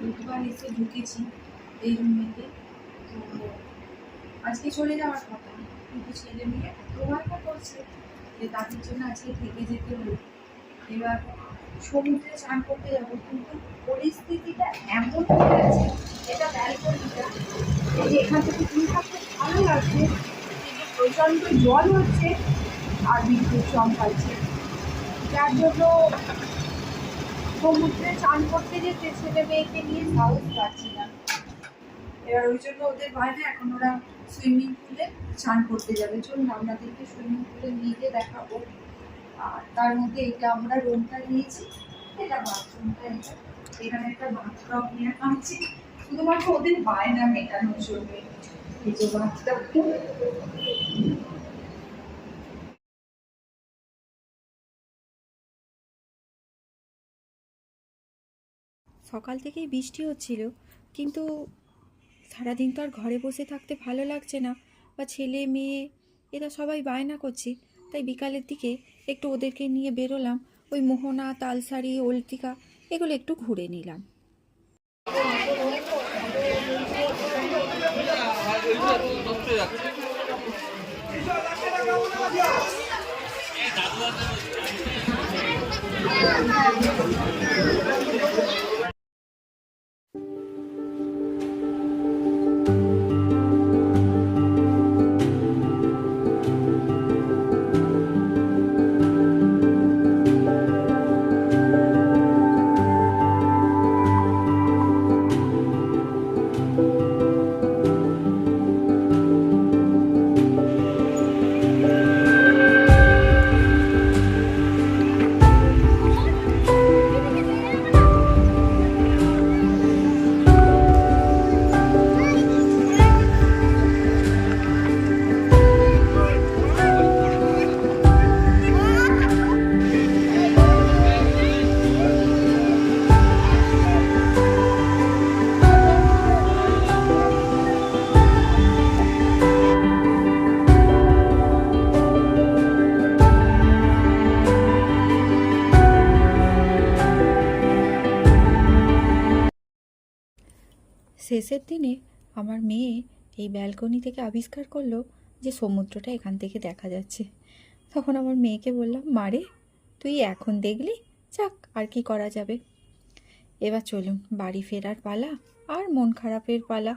বুধবার এসে ঢুকেছি এই রুমেতে। তো আজকে চলে যাওয়ার কথা, কিন্তু ছেলে মেয়ে এত বায়না করছে যে তাদের জন্য আজকে থেকে যেতে হলো। এবার সমুদ্রে স্নান করতে যাবো, কিন্তু পরিস্থিতিটা এমন হয়ে গেছে, এটা ব্যালকনিটা, এই যে এখান থেকে তুমি থাকতে ভালো লাগছে, কিন্তু প্রচণ্ড জল হচ্ছে আর বিদ্যুৎ চমকাচ্ছে, যার জন্য সমুদ্রে স্নান করতে যেতে ছেলে মেয়েকে নিয়ে সাহস পাচ্ছি না। এবার ওই জন্য ওদের বাইরে এখন ওরা সুইমিং পুলে স্নান করতে যাবে। চলুন আপনাদেরকে সুইমিং পুলে নিয়ে গিয়ে দেখাবো। আর তার মধ্যে এটা আমরা রুমটা নিয়েছি, এটা বাথরুমটা, এটা এখানে একটা বাথটব নিয়ে আনছি শুধুমাত্র ওদের বায়না মেটানোর জন্য। এই যে বাথটবটা, সকাল থেকেই বৃষ্টি হচ্ছিল, কিন্তু সারাদিন তো আর ঘরে বসে থাকতে ভালো লাগছে না, বা ছেলে মেয়ে এরা সবাই বায়না করছে, তাই বিকালের দিকে একটু ওদেরকে নিয়ে বেরোলাম। ওই মোহনা, তালসারি, ওলতিকা এগুলো একটু ঘুরে নিলাম। শেষের দিনে আমার মেয়ে এই ব্যালকনি থেকে আবিষ্কার করলো যে সমুদ্রটা এখান থেকে দেখা যাচ্ছে। তখন আমার মেয়েকে বললাম, মারে তুই এখন দেখলি, যাক আর কি করা যাবে। এবার চলুন বাড়ি ফেরার পালা, আর মন খারাপের পালা।